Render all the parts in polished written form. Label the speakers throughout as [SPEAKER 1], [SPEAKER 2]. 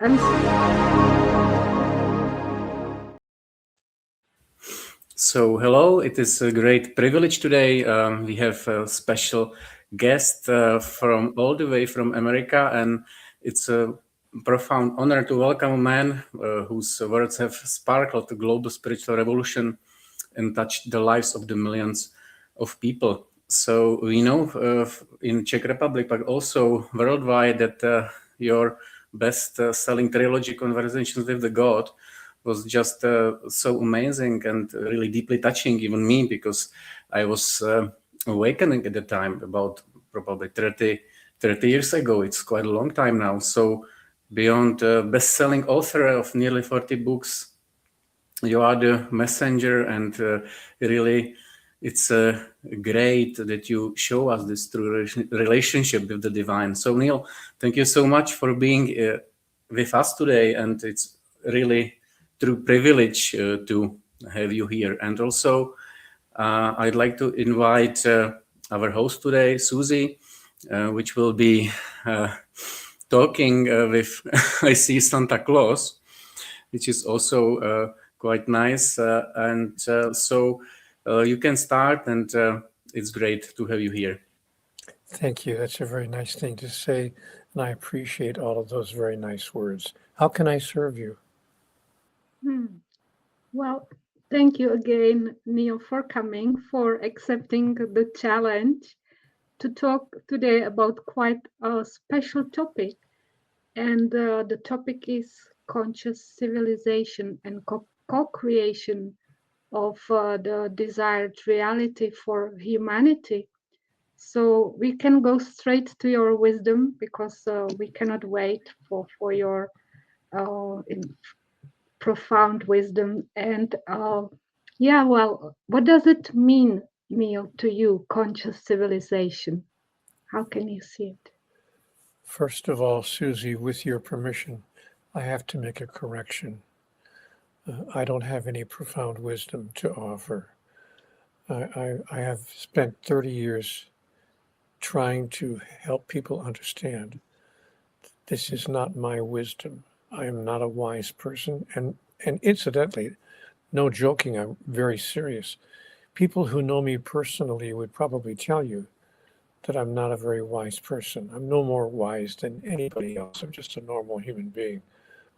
[SPEAKER 1] I'm
[SPEAKER 2] So hello, it is a great privilege today. We have a special guest from all the way from America, and it's a profound honor to welcome a man whose words have sparkled the global spiritual revolution and touched the lives of the millions of people. So we know in Czech Republic, but also worldwide, that your best-selling trilogy, Conversations with the God, was just so amazing and really deeply touching even me, because I was awakening at the time, about probably 30 years ago. It's quite a long time now. So beyond best-selling author of nearly 40 books, you are the messenger, and really it's great that you show us this true relationship with the divine. So Neale, thank you so much for being with us today, and it's really true privilege to have you here. And also I'd like to invite our host today, Susie, which will be talking with I see Santa Claus, which is also quite nice. So you can start, and it's great to have you here.
[SPEAKER 3] Thank you. That's a very nice thing to say, and I appreciate all of those very nice words. How can I serve you?
[SPEAKER 1] Well, thank you again, Neale, for coming, for accepting the challenge to talk today about quite a special topic. And the topic is conscious civilization and co-creation of the desired reality for humanity. So we can go straight to your wisdom, because we cannot wait for your profound wisdom. And what does it mean, Neale, to you, conscious civilization? How can you see it?
[SPEAKER 3] First of all, Susie, with your permission, I have to make a correction. I don't have any profound wisdom to offer. I have spent 30 years trying to help people understand this is not my wisdom. I am not a wise person. And incidentally, no joking, I'm very serious. People who know me personally would probably tell you that I'm not a very wise person. I'm no more wise than anybody else. I'm just a normal human being.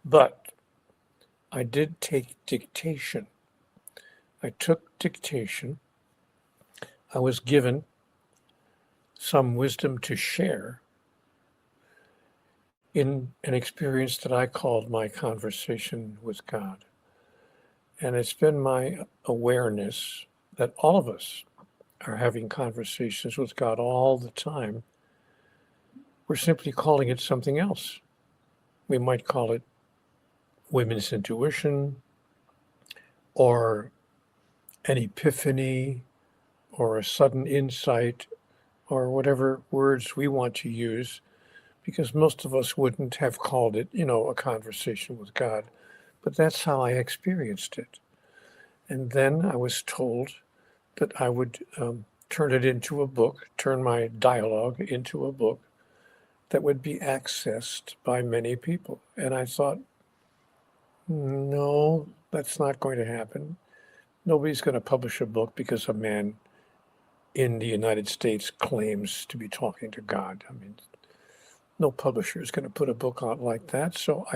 [SPEAKER 3] But I did take dictation. I took dictation. I was given some wisdom to share in an experience that I called my conversation with God. And it's been my awareness that all of us are having conversations with God all the time. We're simply calling it something else. We might call it women's intuition, or an epiphany, or a sudden insight, or whatever words we want to use, because most of us wouldn't have called it, a conversation with God. But that's how I experienced it. And then I was told that I would turn it into a book, turn my dialogue into a book that would be accessed by many people. And I thought, no, that's not going to happen. Nobody's going to publish a book because a man in the United States claims to be talking to God. I mean, no publisher is going to put a book out like that. So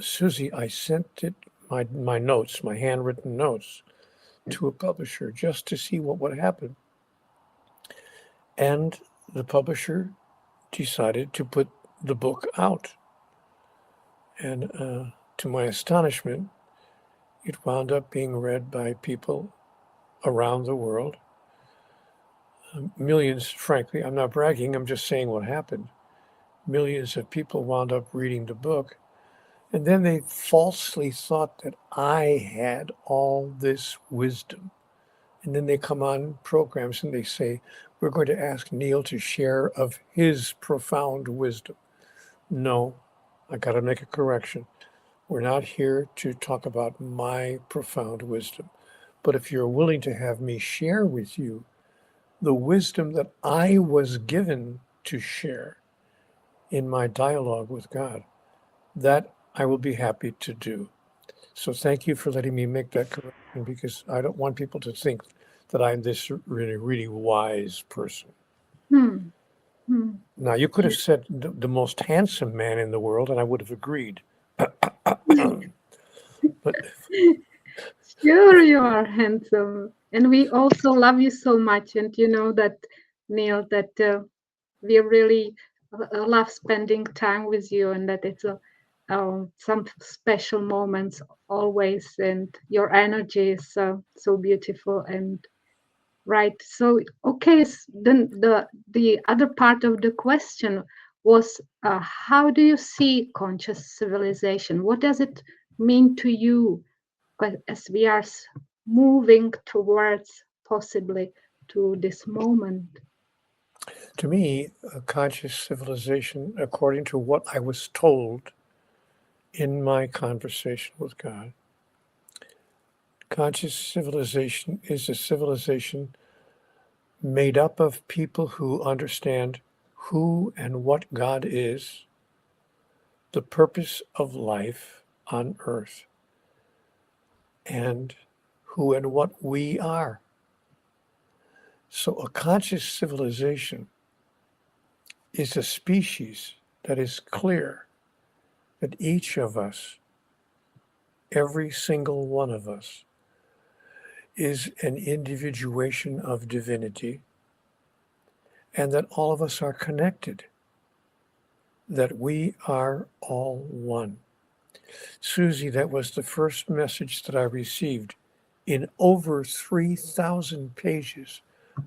[SPEAKER 3] Susie, I sent it, my notes, my handwritten notes, to a publisher just to see what would happen. And the publisher decided to put the book out. And to my astonishment, it wound up being read by people around the world. Millions, frankly, I'm not bragging, I'm just saying what happened. Millions of people wound up reading the book. And then they falsely thought that I had all this wisdom. And then they come on programs and they say, we're going to ask Neale to share of his profound wisdom. No, I got to make a correction. We're not here to talk about my profound wisdom. But if you're willing to have me share with you the wisdom that I was given to share in my dialogue with God, that I will be happy to do. So thank you for letting me make that correction, because I don't want people to think that I'm this really, really wise person. Now, you could have said the most handsome man in the world, and I would have agreed. But
[SPEAKER 1] sure, you are handsome. And we also love you so much. And you know that, Neale, that we really love spending time with you, and that it's some special moments always. And your energy is so beautiful and right. So, okay, then the other part of the question was, how do you see conscious civilization? What does it mean to you as we are moving towards possibly to this moment?
[SPEAKER 3] To me, a conscious civilization, according to what I was told in my conversation with God, conscious civilization is a civilization made up of people who understand who and what God is, the purpose of life on earth, and who and what we are. So a conscious civilization is a species that is clear that each of us, every single one of us, is an individuation of divinity, and that all of us are connected, that we are all one. Susie, that was the first message that I received in over 3,000 pages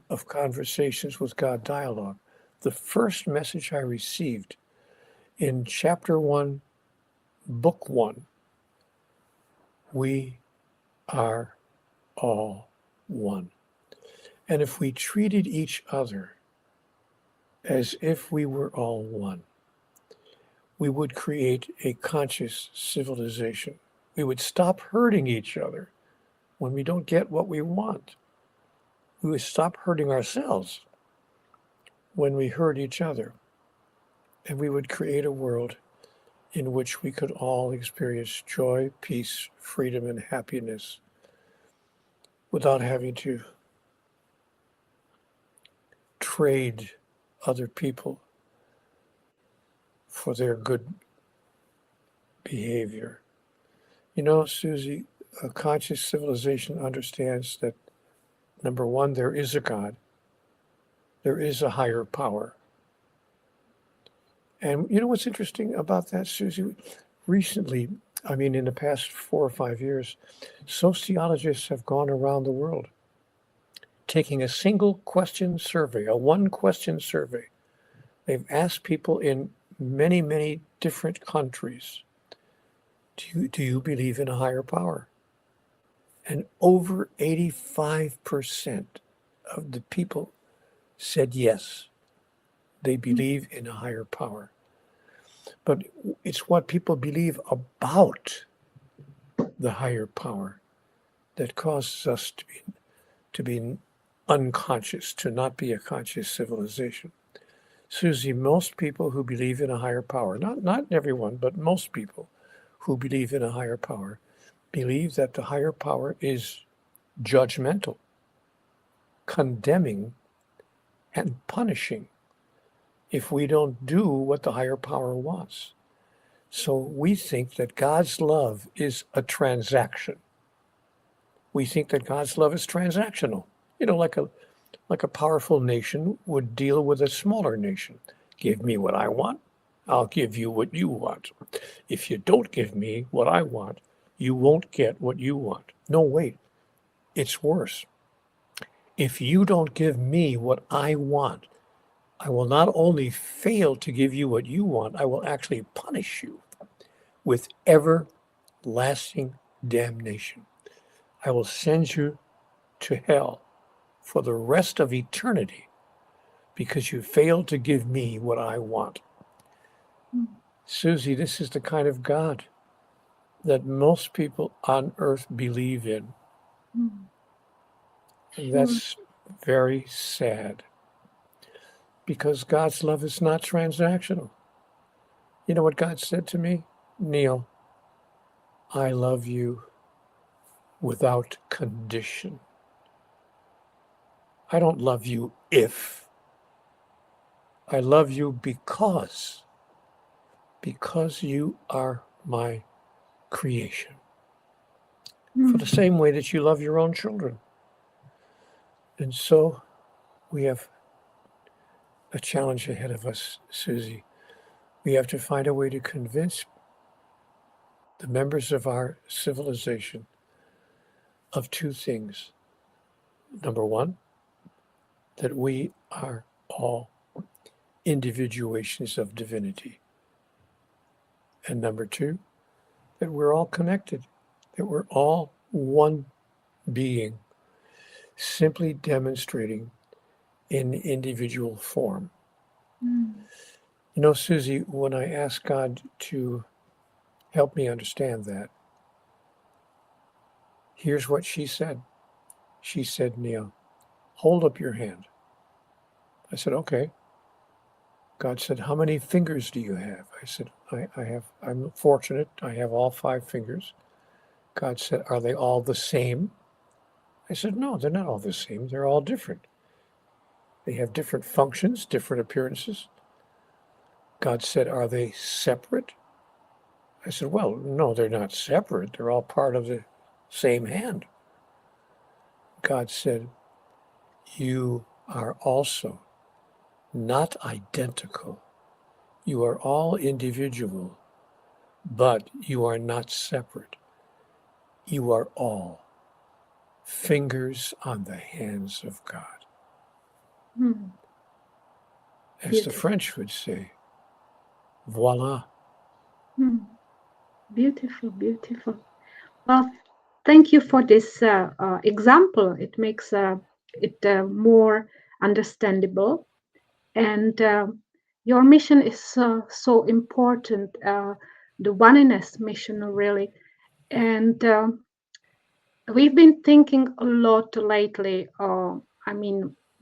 [SPEAKER 3] of Conversations with God dialogue. The first message I received in chapter 1, book 1, we are all one. And if we treated each other as if we were all one, we would create a conscious civilization. We would stop hurting each other when we don't get what we want. We would stop hurting ourselves when we hurt each other. And we would create a world in which we could all experience joy, peace, freedom, and happiness without having to trade other people for their good behavior. You know, Susie, a conscious civilization understands that, number one, there is a God. There is a higher power. And you know what's interesting about that, Susie? Recently, I mean, in the past 4 or 5 years, sociologists have gone around the world taking a single question survey, a one-question survey. They've asked people in many, many different countries, do you believe in a higher power? And over 85% of the people said yes, they believe in a higher power. But it's what people believe about the higher power that causes us to be unconscious, to not be a conscious civilization. Susie, most people who believe in a higher power, not everyone, but most people who believe in a higher power, believe that the higher power is judgmental, condemning, and punishing if we don't do what the higher power wants. So we think that God's love is a transaction. We think that God's love is transactional. You know, like a powerful nation would deal with a smaller nation. Give me what I want, I'll give you what you want. If you don't give me what I want, you won't get what you want. No, wait, it's worse. If you don't give me what I want, I will not only fail to give you what you want, I will actually punish you with everlasting damnation. I will send you to hell for the rest of eternity because you failed to give me what I want. Susie, this is the kind of God that most people on earth believe in. And that's very sad, because God's love is not transactional. You know what God said to me? Neale, I love you without condition. I don't love you if. I love you because you are my creation. For the same way that you love your own children. And so we have a challenge ahead of us, Susie. We have to find a way to convince the members of our civilization of two things. Number one, that we are all individuations of divinity. And number two, that we're all connected, that we're all one being, simply demonstrating in individual form. You know, Susie, when I asked God to help me understand that, here's what she said. She said, Neale, hold up your hand. I said, okay. God said, how many fingers do you have? I said, I'm fortunate. I have all 5 fingers. God said, are they all the same? I said, no, they're not all the same. They're all different. They have different functions, different appearances. God said, are they separate? I said, well, no, they're not separate. They're all part of the same hand. God said, you are also not identical. You are all individual, but you are not separate. You are all fingers on the hands of God. As the French would say, voila.
[SPEAKER 1] Beautiful, beautiful. Well, thank you for this example. It makes it more understandable. And your mission is so important, the oneness mission, really. And we've been thinking a lot lately,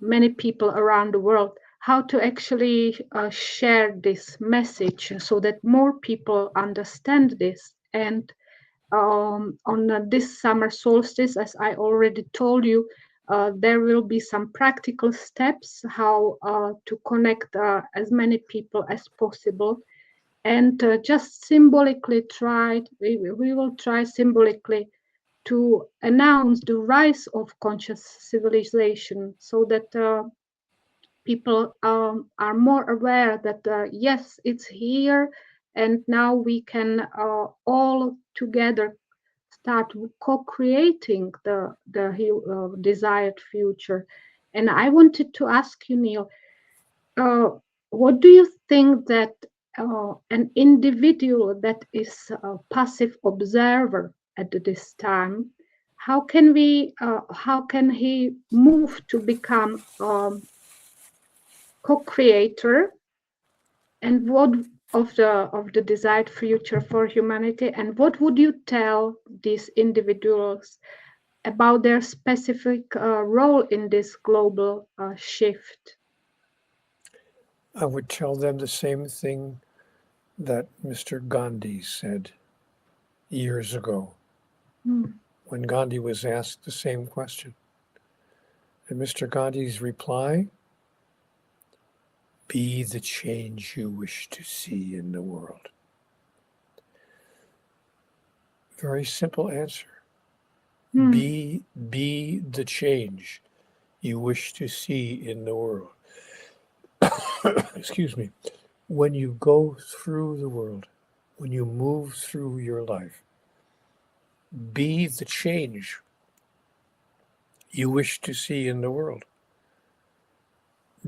[SPEAKER 1] many people around the world, how to actually share this message so that more people understand this. And on this summer solstice, as I already told you, there will be some practical steps how to connect as many people as possible. And just symbolically we will try symbolically to announce the rise of conscious civilization so that people are more aware that yes, it's here, and now we can all together start co-creating the desired future. And I wanted to ask you, Neale, what do you think that an individual that is a passive observer at this time, how can he move to become co-creator, and what of the desired future for humanity? And what would you tell these individuals about their specific role in this global shift?
[SPEAKER 3] I would tell them the same thing that Mr. Gandhi said years ago when Gandhi was asked the same question. And Mr. Gandhi's reply, be the change you wish to see in the world. Very simple answer. Be the change you wish to see in the world. Excuse me. When you go through the world, when you move through your life, be the change you wish to see in the world.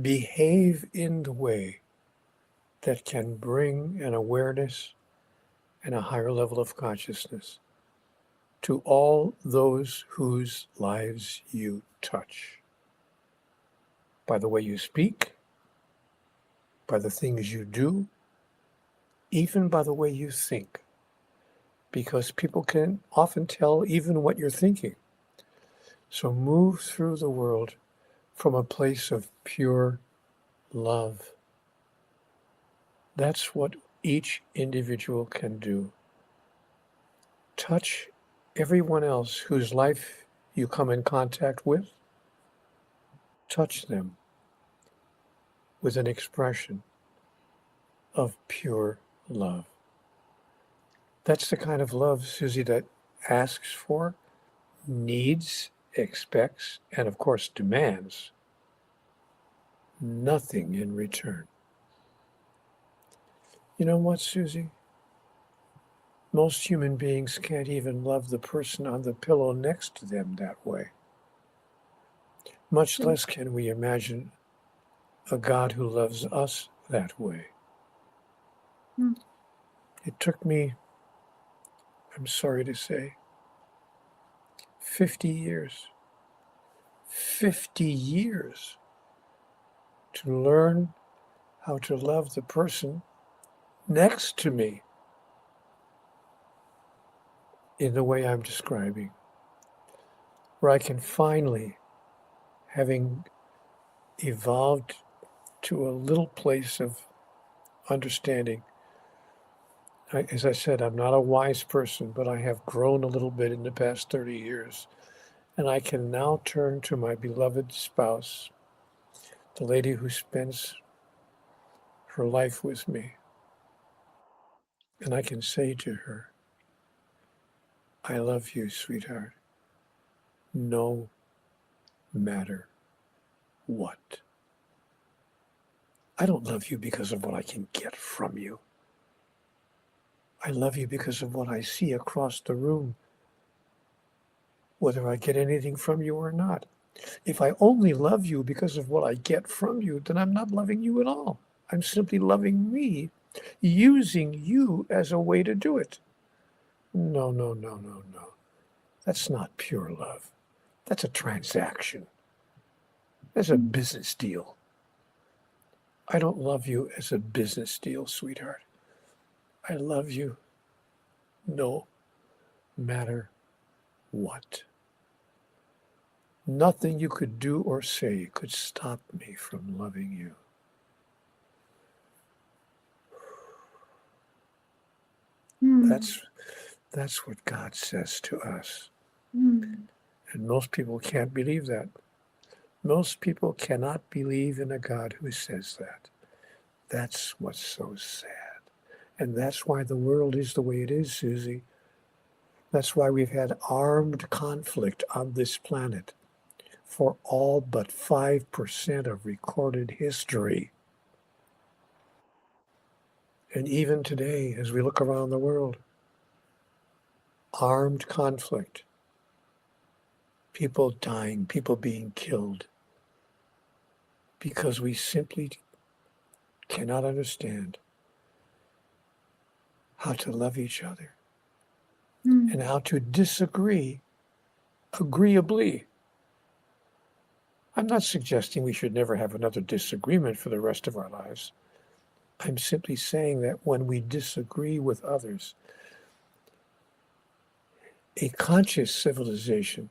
[SPEAKER 3] Behave in the way that can bring an awareness and a higher level of consciousness to all those whose lives you touch. By the way you speak, by the things you do, even by the way you think. Because people can often tell even what you're thinking. So move through the world from a place of pure love. That's what each individual can do. Touch everyone else whose life you come in contact with. Touch them with an expression of pure love. That's the kind of love, Susie, that asks for, needs, expects, and of course demands nothing in return. You know what, Susie? Most human beings can't even love the person on the pillow next to them that way. Much less can we imagine a God who loves us that way. It took me, I'm sorry to say, 50 years to learn how to love the person next to me in the way I'm describing, where I can finally, having evolved to a little place of understanding. As I said, I'm not a wise person, but I have grown a little bit in the past 30 years. And I can now turn to my beloved spouse, the lady who spends her life with me. And I can say to her, I love you, sweetheart, no matter what. I don't love you because of what I can get from you. I love you because of what I see across the room, whether I get anything from you or not. If I only love you because of what I get from you, then I'm not loving you at all. I'm simply loving me, using you as a way to do it. No. That's not pure love. That's a transaction. That's a business deal. I don't love you as a business deal, sweetheart. I love you no matter what. Nothing you could do or say could stop me from loving you. That's what God says to us. And most people can't believe that. Most people cannot believe in a God who says that. That's what's so sad. And that's why the world is the way it is, Susie. That's why we've had armed conflict on this planet for all but 5% of recorded history. And even today, as we look around the world, armed conflict, people dying, people being killed, because we simply cannot understand how to love each other and how to disagree agreeably. I'm not suggesting we should never have another disagreement for the rest of our lives. I'm simply saying that when we disagree with others, a conscious civilization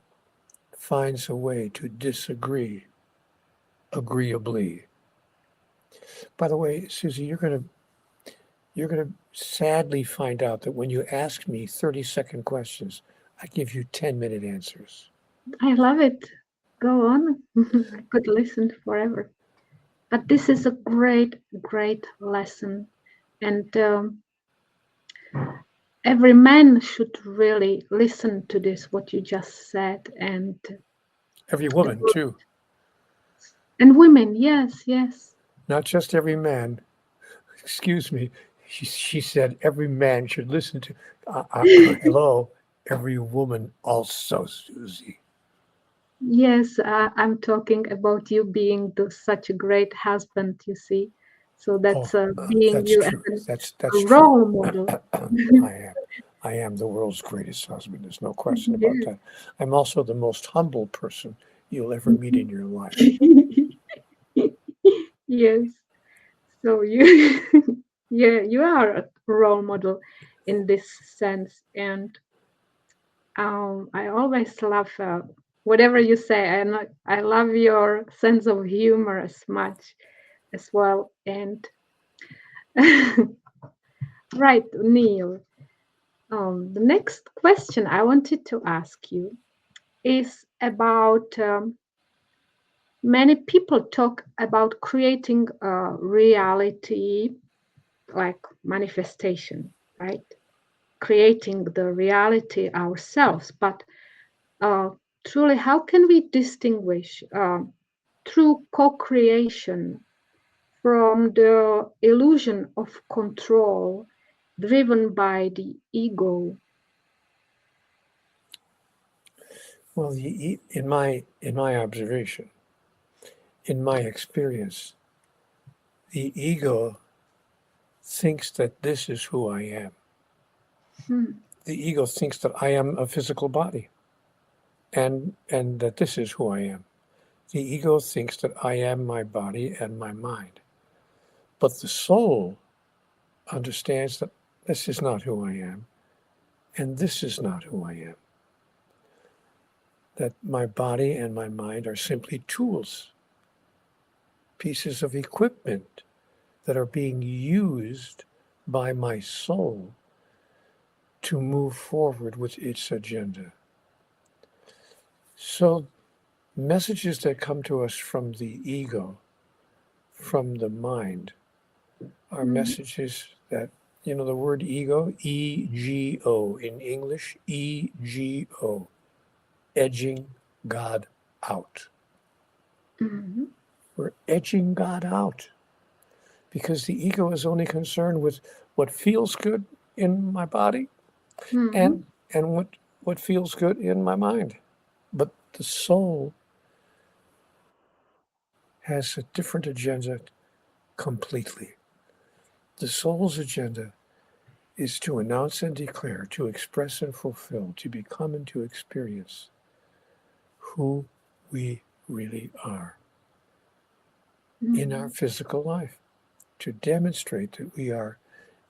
[SPEAKER 3] finds a way to disagree agreeably. By the way, Susie, you're going to sadly find out that when you ask me 30-second questions, I give you 10-minute answers.
[SPEAKER 1] I love it. Go on. I could listen forever. But this is a great, great lesson. And every man should really listen to this, what you just said. And
[SPEAKER 3] every woman, too.
[SPEAKER 1] And women, yes.
[SPEAKER 3] Not just every man. Excuse me. She said every man should listen to. Hello, every woman also, Susie.
[SPEAKER 1] Yes, I'm talking about you being such a great husband, you see. So that's being
[SPEAKER 3] that's
[SPEAKER 1] you
[SPEAKER 3] true.
[SPEAKER 1] as
[SPEAKER 3] That's
[SPEAKER 1] a role model.
[SPEAKER 3] I am the world's greatest husband. There's no question about that. I'm also the most humble person you'll ever meet in your life.
[SPEAKER 1] Yes. So you, you are a role model in this sense. And I always love whatever you say. And I love your sense of humor as much as well. And Right, Neale. The next question I wanted to ask you is about many people talk about creating a reality like manifestation, right? Creating the reality ourselves. But truly, how can we distinguish true co-creation from the illusion of control driven by the ego?
[SPEAKER 3] Well, in my observation, in my experience, the ego thinks that this is who I am. The ego thinks that I am a physical body, and that this is who I am. The ego thinks that I am my body and my mind. But the soul understands that this is not who I am, and this is not who I am. That my body and my mind are simply tools, pieces of equipment that are being used by my soul to move forward with its agenda. So messages that come to us from the ego, from the mind, are messages that, the word ego, E-G-O, in English, E-G-O, edging God out. We're edging God out because the ego is only concerned with what feels good in my body and what feels good in my mind. But the soul has a different agenda completely. The soul's agenda is to announce and declare, to express and fulfill, to become and to experience who we really are in our physical life, to demonstrate that we are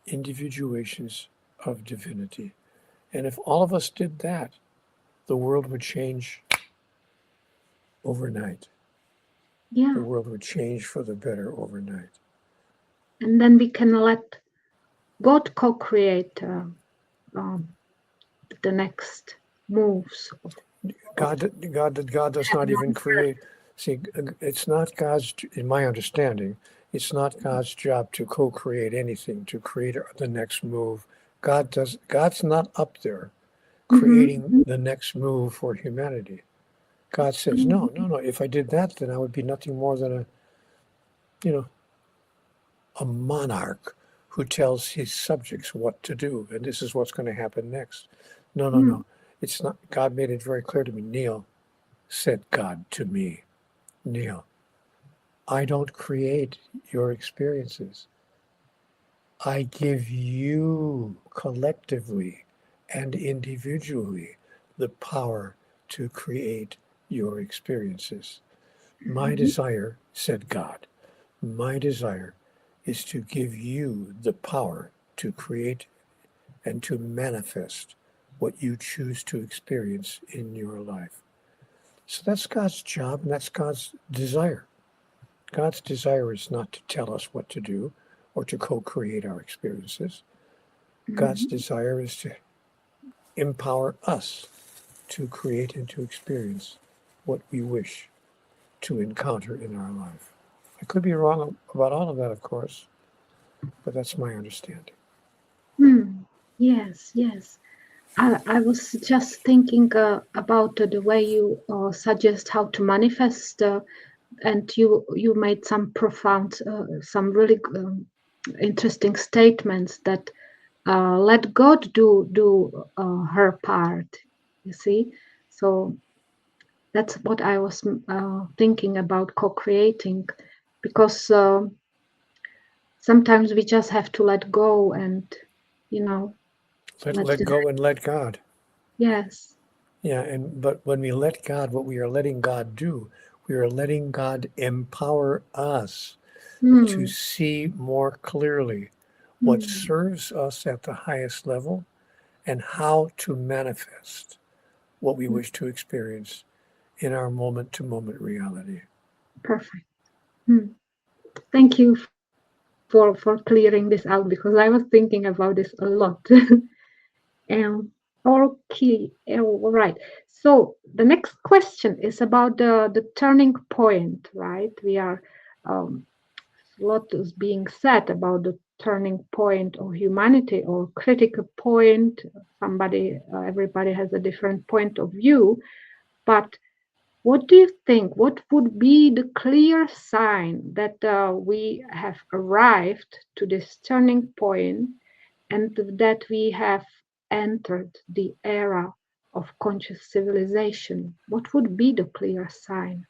[SPEAKER 3] individuations of divinity. And if all of us did that, the world would change overnight.
[SPEAKER 1] Yeah.
[SPEAKER 3] The world would change for the better overnight.
[SPEAKER 1] And then we can let God co-create the next moves.
[SPEAKER 3] God does not even create. See, it's not God's, in my understanding, it's not God's job to co-create anything, to create the next move. God's not up there creating the next move for humanity. God says, no. If I did that, then I would be nothing more than a monarch who tells his subjects what to do, and this is what's going to happen next. No. It's not. God made it very clear to me. Neale, said God to me, Neale, I don't create your experiences. I give you collectively and individually the power to create your experiences. My desire, said God, my desire is to give you the power to create and to manifest what you choose to experience in your life. So that's God's job, and that's God's desire. God's desire is not to tell us what to do or to co-create our experiences. God's desire is to empower us to create and to experience what we wish to encounter in our life. I could be wrong about all of that, of course, but that's my understanding.
[SPEAKER 1] Yes. I was just thinking about the way you suggest how to manifest, and you made some profound, some really interesting statements that let God do her part. You see, so that's what I was thinking about co-creating, because sometimes we just have to let go and
[SPEAKER 3] let go and let God.
[SPEAKER 1] Yes.
[SPEAKER 3] Yeah, but when we let God, what we are letting God do, we are letting God empower us to see more clearly what serves us at the highest level and how to manifest what we wish to experience in our moment-to-moment reality.
[SPEAKER 1] Perfect. Thank you for for clearing this out, because I was thinking about this a lot. Okay, all right. So the next question is about the turning point, right? We are a lot is being said about the turning point of humanity or critical point. Everybody has a different point of view, but what do you think? What would be the clear sign that we have arrived to this turning point and that we have entered the era of conscious civilization? What would be the clear sign?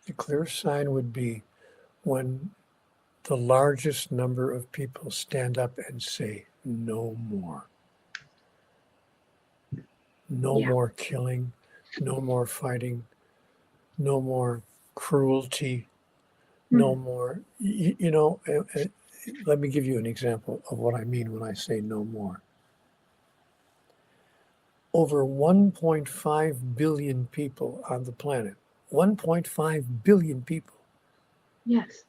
[SPEAKER 3] The clear sign would be when the largest number of people stand up and say, no more. No more killing, no more fighting, no more cruelty, no more, let me give you an example of what I mean when I say no more. Over 1.5 billion people on the planet, 1.5 billion people.
[SPEAKER 1] Yes.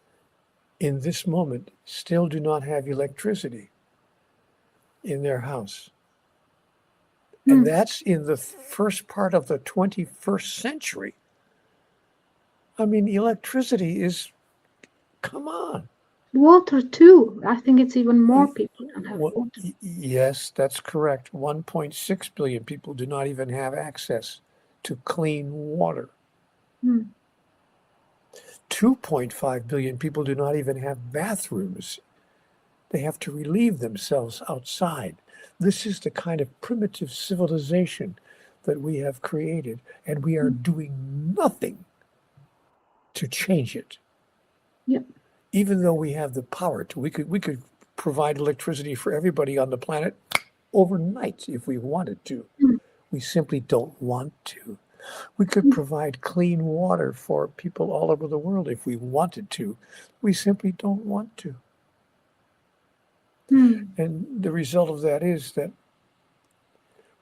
[SPEAKER 3] In this moment, still do not have electricity in their house. And that's in the first part of the 21st century. I mean, electricity is, come on.
[SPEAKER 1] Water too. I think it's even more people don't have water.
[SPEAKER 3] Yes, that's correct. 1.6 billion people do not even have access to clean water. 2.5 billion people do not even have bathrooms. They have to relieve themselves outside. This is the kind of primitive civilization that we have created, and we are doing nothing to change it.
[SPEAKER 1] Yep.
[SPEAKER 3] Even though we have the power to, we could provide electricity for everybody on the planet overnight if we wanted to. We simply don't want to. We could provide clean water for people all over the world if we wanted to. We simply don't want to. And the result of that is that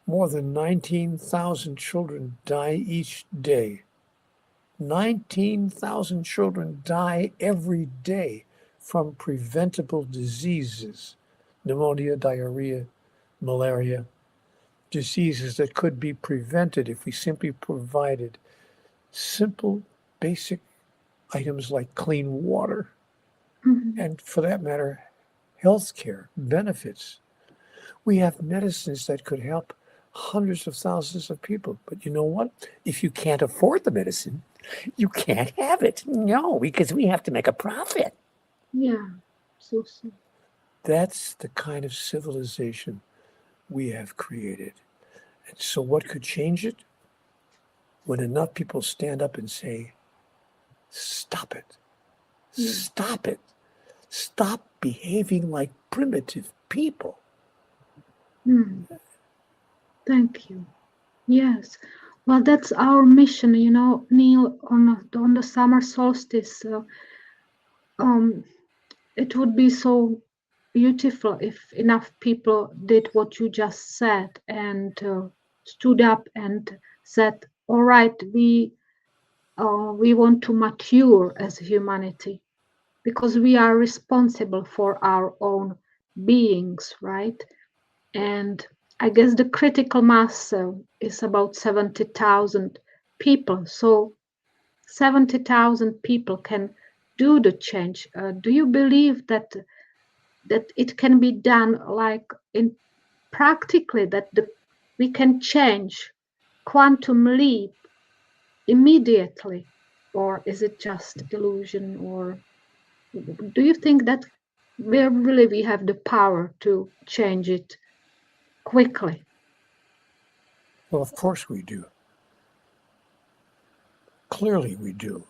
[SPEAKER 3] more than 19,000 children die each day. 19,000 children die every day from preventable diseases, pneumonia, diarrhea, malaria, diseases that could be prevented if we simply provided simple, basic items like clean water, and for that matter, health care, benefits. We have medicines that could help hundreds of thousands of people. But you know what? If you can't afford the medicine, you can't have it. No, because we have to make a profit.
[SPEAKER 1] Yeah, so.
[SPEAKER 3] That's the kind of civilization we have created. And so what could change it? When enough people stand up and say, stop it. Stop it. Stop behaving like primitive people.
[SPEAKER 1] Thank you. Yes. Well, that's our mission, Neale, on the summer solstice. It would be so beautiful if enough people did what you just said and stood up and said, all right, we want to mature as humanity because we are responsible for our own beings, right? And I guess the critical mass is about 70,000 people. So 70,000 people can do the change. Do you believe that it can be done like in practically that we can change quantum leap immediately, or is it just illusion? Or do you think that we have the power to change it quickly?
[SPEAKER 3] Well, of course we do. Clearly we do.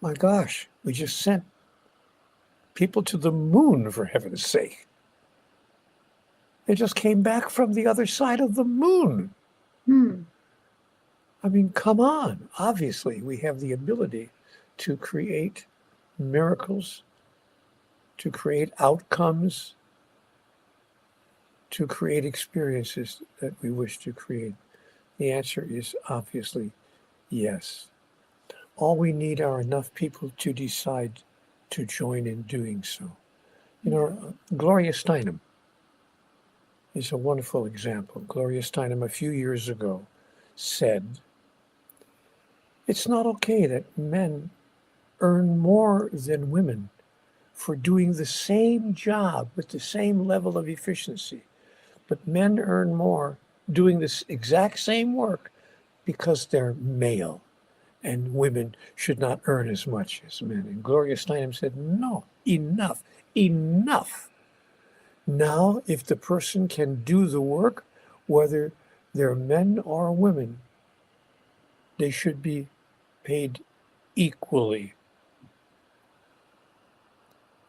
[SPEAKER 3] My gosh, we just sent people to the moon, for heaven's sake. They just came back from the other side of the moon. I mean, come on. Obviously, we have the ability to create miracles, to create outcomes, to create experiences that we wish to create. The answer is obviously yes. All we need are enough people to decide to join in doing so. You know, Gloria Steinem is a wonderful example. Gloria Steinem, a few years ago, said, it's not okay that men earn more than women for doing the same job with the same level of efficiency. But men earn more doing this exact same work because they're male, and women should not earn as much as men. And Gloria Steinem said, no, enough. Now, if the person can do the work, whether they're men or women, they should be paid equally.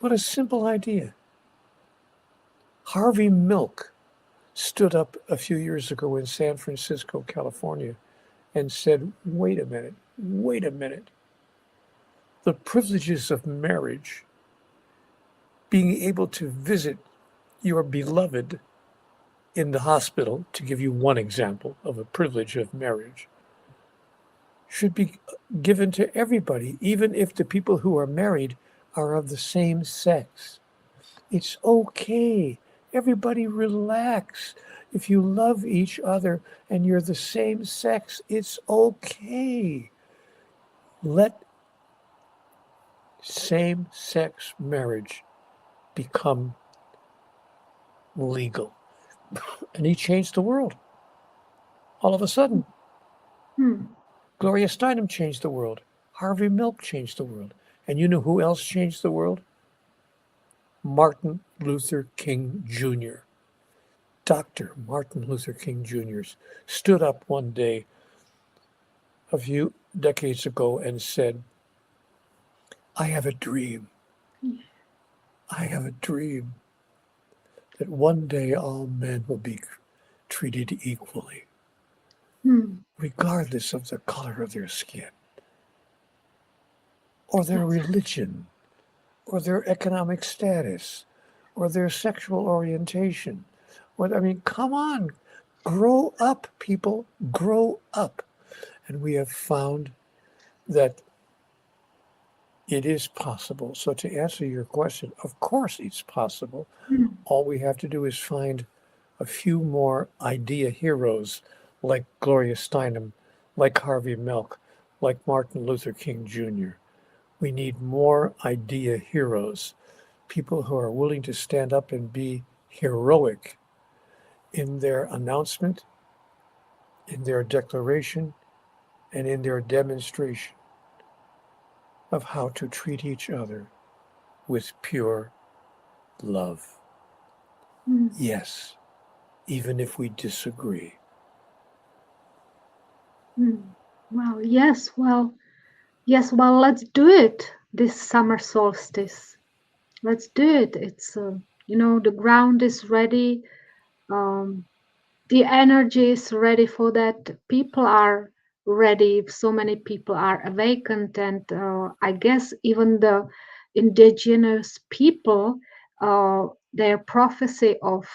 [SPEAKER 3] What a simple idea. Harvey Milk stood up a few years ago in San Francisco, California, and said, wait a minute. The privileges of marriage, being able to visit your beloved in the hospital, to give you one example of a privilege of marriage, should be given to everybody, even if the people who are married are of the same sex. It's okay. Everybody relax. If you love each other and you're the same sex, it's okay. Let same-sex marriage become legal. And he changed the world. All of a sudden. Gloria Steinem changed the world. Harvey Milk changed the world. And you know who else changed the world? Martin Luther King Jr. Dr. Martin Luther King Jr. stood up one day a few decades ago and said, I have a dream. I have a dream that one day all men will be treated equally, regardless of the color of their skin, or their religion, or their economic status, or their sexual orientation. I mean, come on, grow up, people, grow up. And we have found that it is possible. So to answer your question, of course it's possible. All we have to do is find a few more idea heroes like Gloria Steinem, like Harvey Milk, like Martin Luther King Jr. We need more idea heroes, people who are willing to stand up and be heroic in their announcement, in their declaration, and in their demonstration of how to treat each other with pure love. Yes, even if we disagree.
[SPEAKER 1] Well, yes, let's do it this summer solstice. Let's do it. It's, the ground is ready. The energy is ready for that. People are ready. So many people are awakened. And I guess even the indigenous people, their prophecy of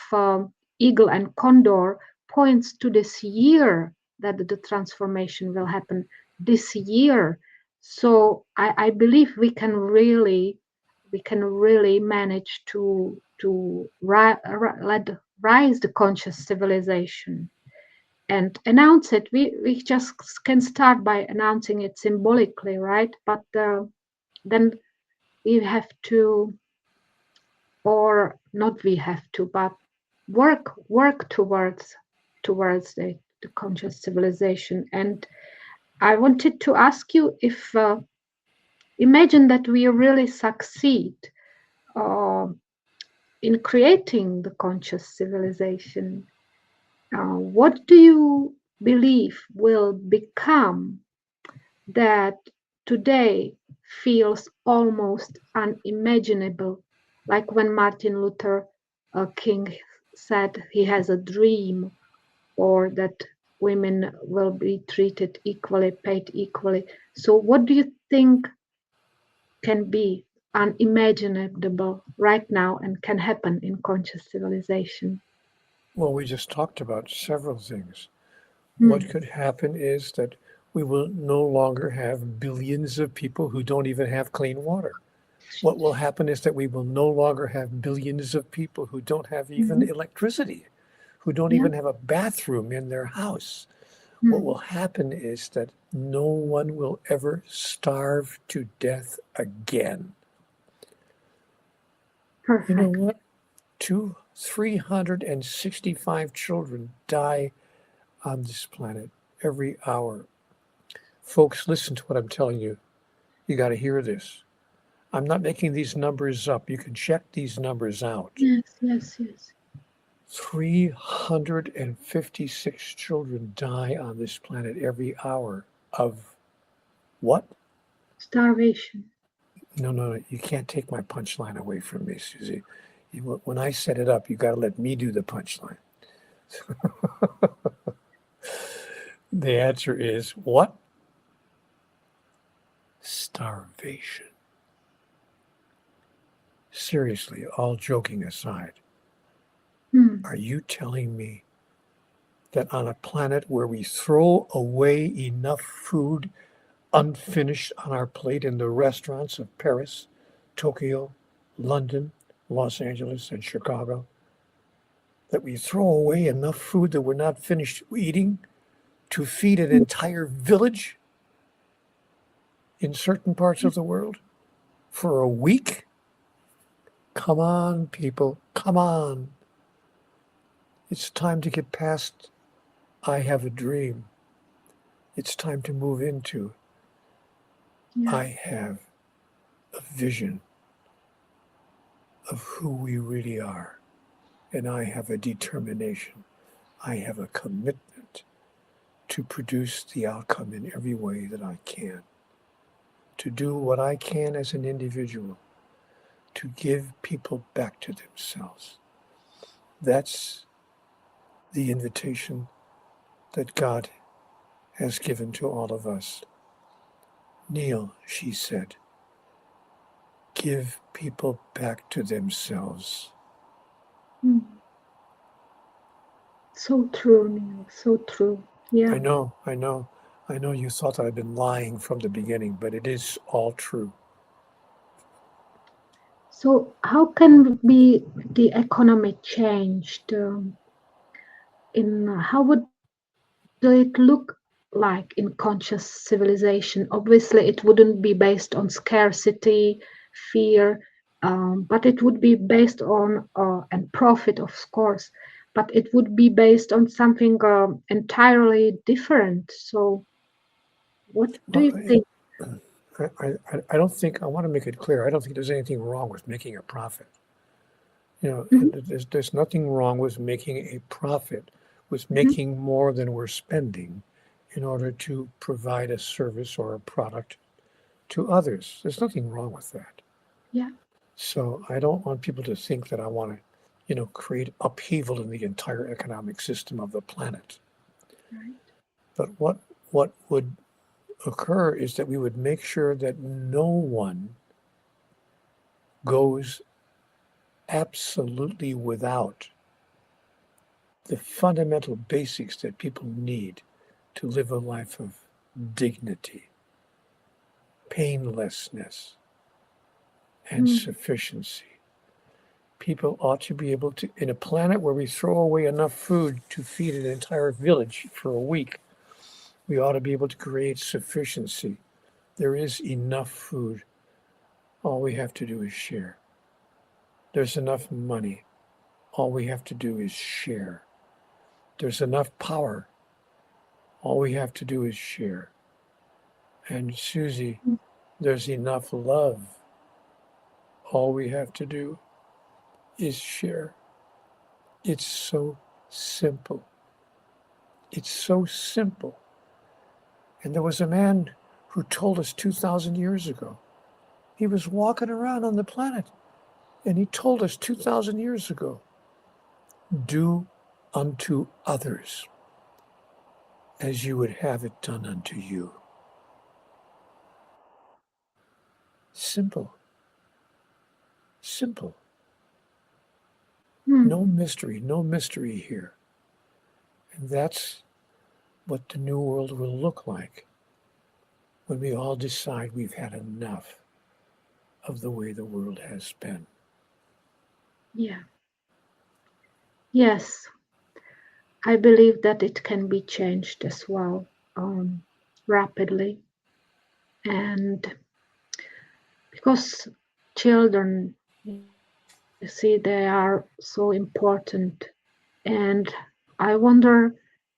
[SPEAKER 1] eagle and condor points to this year that the transformation will happen this year. So I believe we can really manage to rise the conscious civilization and announce it. We just can start by announcing it symbolically, right? But then we have to, or not we have to, but work towards the conscious civilization. And I wanted to ask you if imagine that we really succeed in creating the conscious civilization. What do you believe will become that today feels almost unimaginable? Like when Martin Luther King said he has a dream, or that women will be treated equally, paid equally. So what do you think can be unimaginable right now and can happen in conscious civilization?
[SPEAKER 3] Well, we just talked about several things. What could happen is that we will no longer have billions of people who don't even have clean water. What will happen is that we will no longer have billions of people who don't have even electricity, who don't even have a bathroom in their house. What will happen is that no one will ever starve to death again.
[SPEAKER 1] Perfect.
[SPEAKER 3] You know what? 365 children die on this planet every hour. Folks, listen to what I'm telling you. You got to hear this. I'm not making these numbers up. You can check these numbers out.
[SPEAKER 1] Yes.
[SPEAKER 3] 356 children die on this planet every hour of what?
[SPEAKER 1] Starvation.
[SPEAKER 3] No. You can't take my punchline away from me, Susie. When I set it up, you got to let me do the punchline. The answer is what? Starvation. Seriously, all joking aside, are you telling me that on a planet where we throw away enough food unfinished on our plate in the restaurants of Paris, Tokyo, London, Los Angeles, and Chicago, that we throw away enough food that we're not finished eating to feed an entire village in certain parts of the world for a week? Come on, people, come on. It's time to get past I have a dream. It's time to move into I have a vision of who we really are. And I have a determination. I have a commitment to produce the outcome in every way that I can. To do what I can as an individual. To give people back to themselves. That's the invitation that God has given to all of us. Neale, she said, give people back to themselves.
[SPEAKER 1] So true, Neale, so true. Yeah.
[SPEAKER 3] I know you thought I'd been lying from the beginning, but it is all true.
[SPEAKER 1] So how can be the economy changed? How would it look like in conscious civilization? Obviously, it wouldn't be based on scarcity, fear, but it would be based on and profit, of course. But it would be based on something entirely different. So, what do you think?
[SPEAKER 3] I don't think, I want to make it clear, I don't think there's anything wrong with making a profit. You know, there's nothing wrong with making a profit, with making more than we're spending in order to provide a service or a product to others. There's nothing wrong with that.
[SPEAKER 1] Yeah.
[SPEAKER 3] So I don't want people to think that I want to, create upheaval in the entire economic system of the planet.
[SPEAKER 1] Right.
[SPEAKER 3] But what would occur is that we would make sure that no one goes absolutely without the fundamental basics that people need to live a life of dignity, painlessness, and sufficiency. People ought to be able to, in a planet where we throw away enough food to feed an entire village for a week, we ought to be able to create sufficiency. There is enough food. All we have to do is share. There's enough money. All we have to do is share. There's enough power. All we have to do is share. And Susie, there's enough love. All we have to do is share. It's so simple. It's so simple. And there was a man who told us 2,000 years ago. He was walking around on the planet, and he told us 2,000 years ago, do unto others as you would have it done unto you. Simple. Simple. No mystery here. And that's what the new world will look like when we all decide we've had enough of the way the world has been.
[SPEAKER 1] Yeah. Yes. I believe that it can be changed as well, rapidly. And because children, you see, they are so important. And I wonder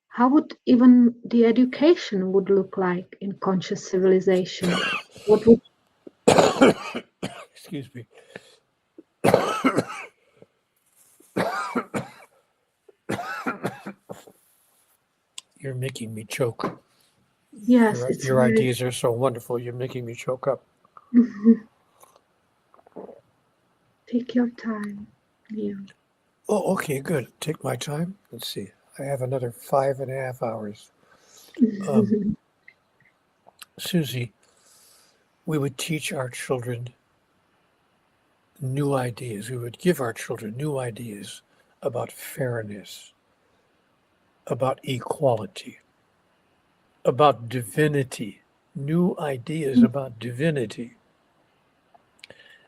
[SPEAKER 1] how would even the education would look like in conscious civilization. What would
[SPEAKER 3] Excuse me. You're making me choke.
[SPEAKER 1] yes,
[SPEAKER 3] Your ideas are so wonderful. You're making me choke up.
[SPEAKER 1] Take your time. Yeah.
[SPEAKER 3] Oh, okay, good. Take my time. Let's see. I have another 5.5 hours. Susie, we would teach our children new ideas. We would give our children new ideas about fairness, about equality, about divinity, new ideas about divinity,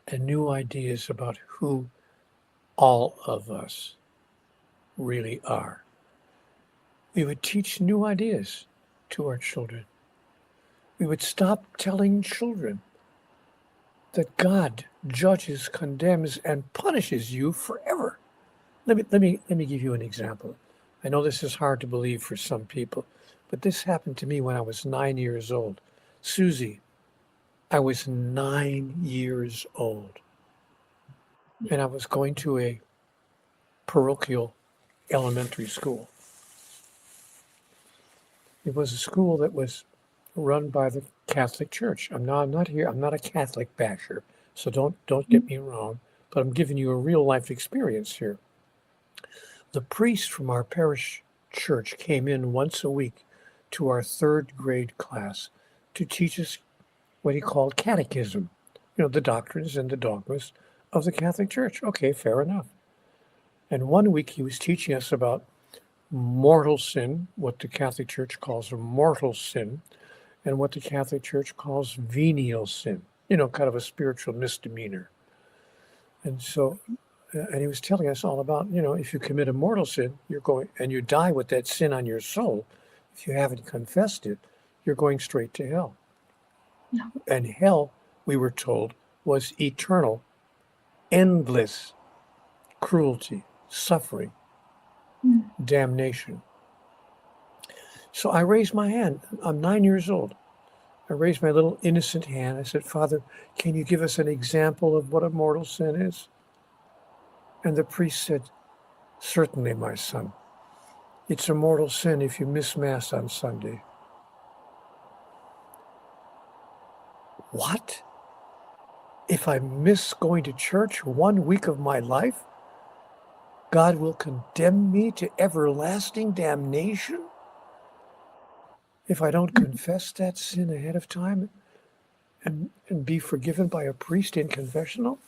[SPEAKER 3] and new ideas about who all of us really are. We would teach new ideas to our children. We would stop telling children that God judges, condemns, and punishes you forever. Let me give you an example. I know this is hard to believe for some people, but this happened to me when I was 9 years old. Susie, I was 9 years old, and I was going to a parochial elementary school. It was a school that was run by the Catholic Church. I'm not a Catholic basher, so don't get me wrong, but I'm giving you a real life experience here. The priest from our parish church came in once a week to our 3rd grade class to teach us what he called catechism, the doctrines and the dogmas of the Catholic Church. Okay, fair enough. And one week he was teaching us about mortal sin, what the Catholic Church calls a mortal sin, and what the Catholic Church calls venial sin, kind of a spiritual misdemeanor. And so, and he was telling us all about, if you commit a mortal sin, and you die with that sin on your soul, if you haven't confessed it, you're going straight to hell.
[SPEAKER 1] No.
[SPEAKER 3] And hell, we were told, was eternal, endless cruelty, suffering, damnation. So I raised my hand. I'm 9 years old. I raised my little innocent hand. I said, Father, can you give us an example of what a mortal sin is? And the priest said, certainly, my son. It's a mortal sin if you miss Mass on Sunday. What? If I miss going to church 1 week of my life, God will condemn me to everlasting damnation? If I don't confess that sin ahead of time and be forgiven by a priest in confessional?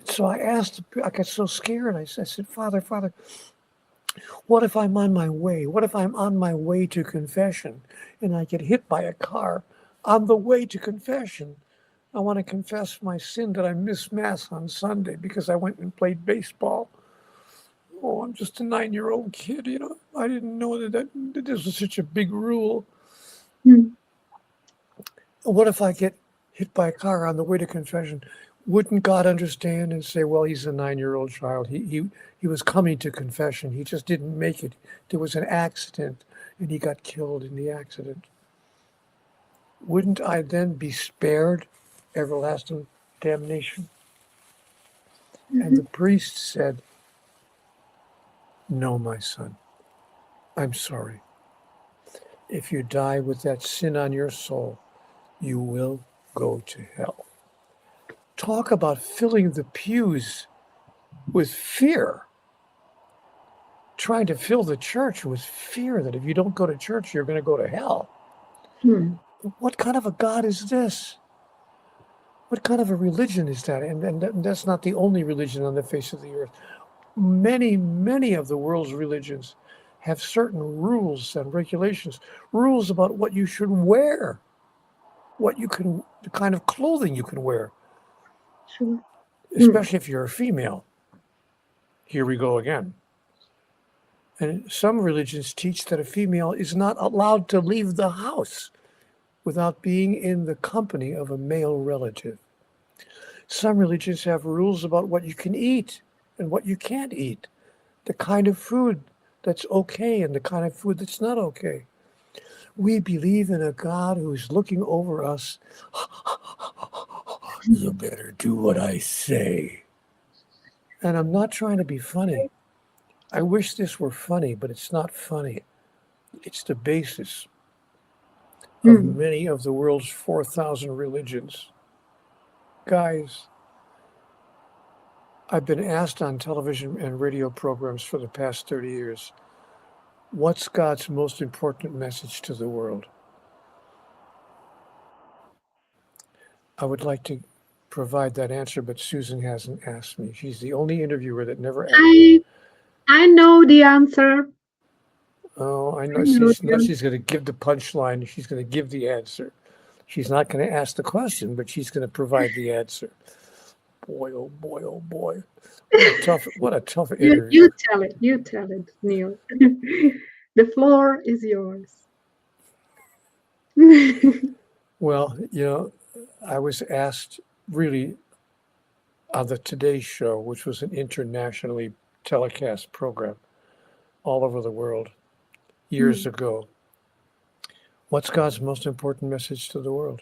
[SPEAKER 3] So I got so scared. I said, Father, what if I'm on my way? What if I'm on my way to confession and I get hit by a car on the way to confession? I want to confess my sin that I missed Mass on Sunday because I went and played baseball. Oh, I'm just a 9-year-old kid, I didn't know that this was such a big rule. What if I get hit by a car on the way to confession? Wouldn't God understand and say, well, he's a 9-year-old child. He was coming to confession. He just didn't make it. There was an accident and he got killed in the accident. Wouldn't I then be spared everlasting damnation? And the priest said, no, my son, I'm sorry. If you die with that sin on your soul, you will go to hell. Talk about filling the pews with fear. Trying to fill the church with fear that if you don't go to church, you're going to go to hell. What kind of a God is this? What kind of a religion is that? And that's not the only religion on the face of the earth. Many, many of the world's religions have certain rules and regulations, rules about what you should wear, the kind of clothing you can wear,
[SPEAKER 1] Sure.
[SPEAKER 3] especially if you're a female. Here we go again. And some religions teach that a female is not allowed to leave the house without being in the company of a male relative. Some religions have rules about what you can eat and what you can't eat, the kind of food that's okay and the kind of food that's not okay. We believe in a God who's looking over us. You better do what I say. And I'm not trying to be funny. I wish this were funny, but it's not funny. It's the basis of many of the world's 4,000 religions. Guys, I've been asked on television and radio programs for the past 30 years, what's God's most important message to the world? I would like to provide that answer, but Susan hasn't asked me. She's the only interviewer that never asked me.
[SPEAKER 1] I know the answer.
[SPEAKER 3] Oh, I know.
[SPEAKER 1] I know
[SPEAKER 3] She's going to give the punchline. She's going to give the answer. She's not going to ask the question, but she's going to provide the answer. Boy, oh boy, oh boy. What a tough interview.
[SPEAKER 1] You tell it, Neale. The floor is yours.
[SPEAKER 3] Well, I was asked really on the Today Show, which was an internationally telecast program all over the world years ago, what's God's most important message to the world?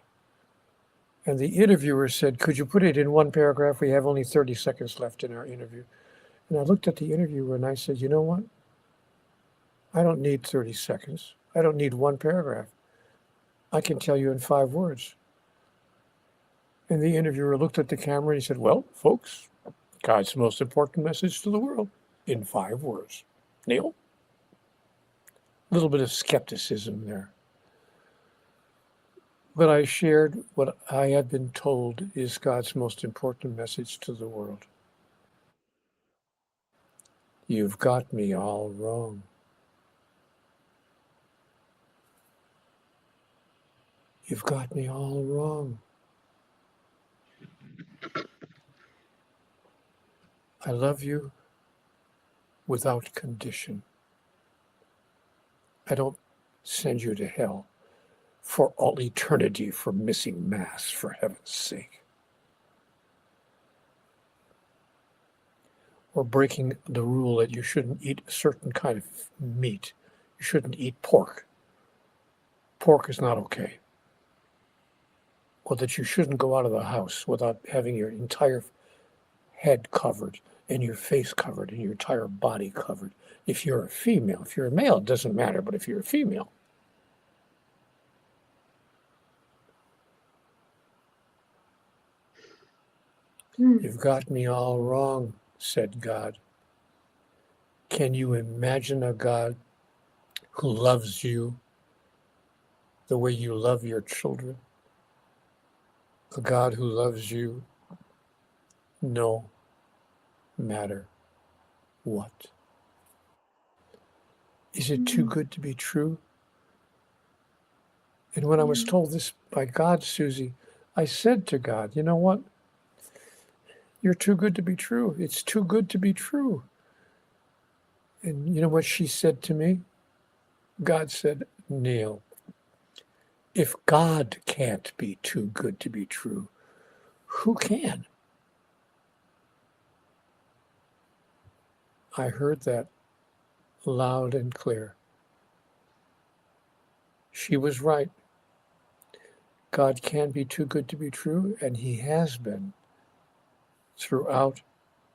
[SPEAKER 3] And the interviewer said, could you put it in one paragraph? We have only 30 seconds left in our interview. And I looked at the interviewer and I said, you know what? I don't need 30 seconds. I don't need one paragraph. I can tell you in 5 words. And the interviewer looked at the camera and he said, well, folks, God's most important message to the world in 5 words. Neale? A little bit of skepticism there. But I shared what I had been told is God's most important message to the world. You've got me all wrong. You've got me all wrong. I love you without condition. I don't send you to hell for all eternity for missing Mass, for heaven's sake. Or breaking the rule that you shouldn't eat a certain kind of meat. You shouldn't eat pork. Pork is not okay. Or that you shouldn't go out of the house without having your entire head covered and your face covered and your entire body covered. If you're a female, if you're a male, it doesn't matter, but if you're a female. You've got me all wrong, said God. Can you imagine a God who loves you the way you love your children? A God who loves you no matter what. Is it too good to be true? And when I was told this by God, Susie, I said to God, you know what? You're too good to be true. It's too good to be true. And you know what she said to me? God said, Neale, if God can't be too good to be true, who can? I heard that loud and clear. She was right. God can be too good to be true, and he has been throughout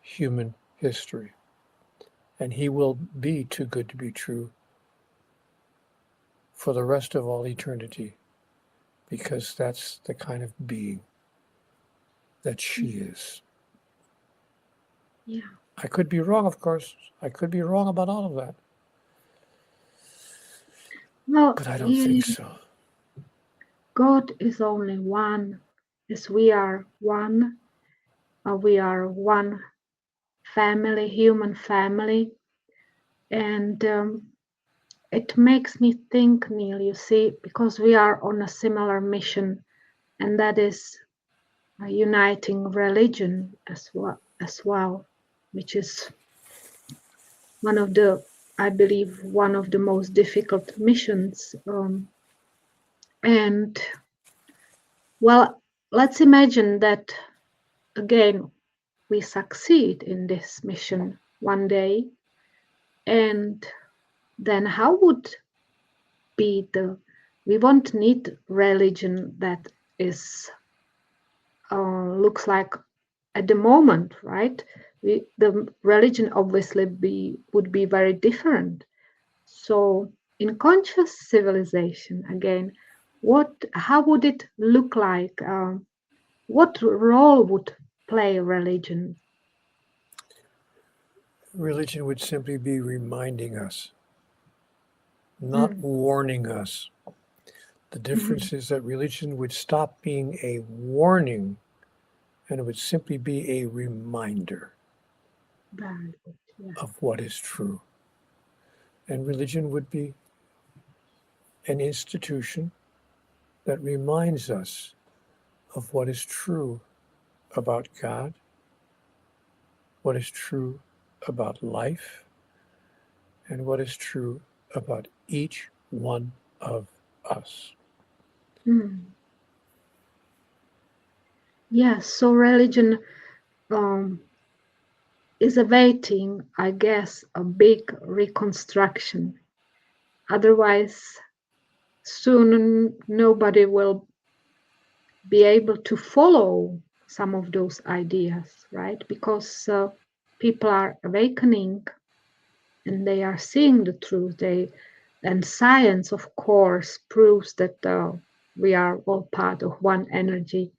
[SPEAKER 3] human history. And he will be too good to be true for the rest of all eternity, because that's the kind of being that she is.
[SPEAKER 1] Yeah.
[SPEAKER 3] I could be wrong, of course. I could be wrong about all of that.
[SPEAKER 1] Well,
[SPEAKER 3] But I don't think so.
[SPEAKER 1] God is only one, as we are one. We are one family, human family. And it makes me think, Neale, you see, because we are on a similar mission, and that is uniting religion as well, which is one of the, I believe, one of the most difficult missions. And well, let's imagine that again we succeed in this mission one day, and then how would be we won't need religion that is looks like at the moment, right? The religion obviously would be very different. So in conscious civilization, again, how would it look like? What role would play religion?
[SPEAKER 3] Religion would simply be reminding us, not warning us. The difference is that religion would stop being a warning and it would simply be a reminder of what is true. And religion would be an institution that reminds us of what is true about God, what is true about life, and what is true about each one of us.
[SPEAKER 1] Yes, so religion is awaiting, I guess, a big reconstruction. Otherwise, soon nobody will be able to follow some of those ideas, right? Because people are awakening and they are seeing the truth. And science, of course, proves that we are all part of one energy.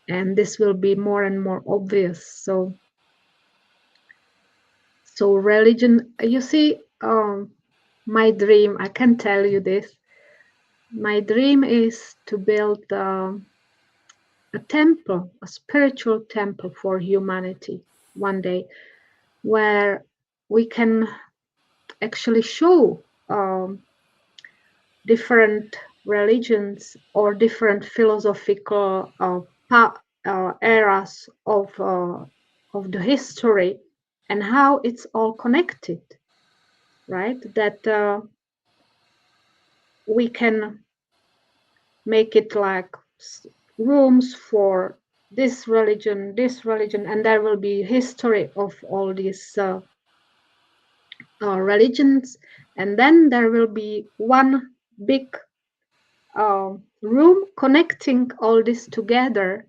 [SPEAKER 1] And this will be more and more obvious. So religion, you see, my dream, I can tell you this, my dream is to build a temple, a spiritual temple for humanity one day, where we can actually show different religions or different philosophical eras of the history and how it's all connected, right? That we can make it like rooms for this religion, and there will be history of all these religions, and then there will be one big room connecting all this together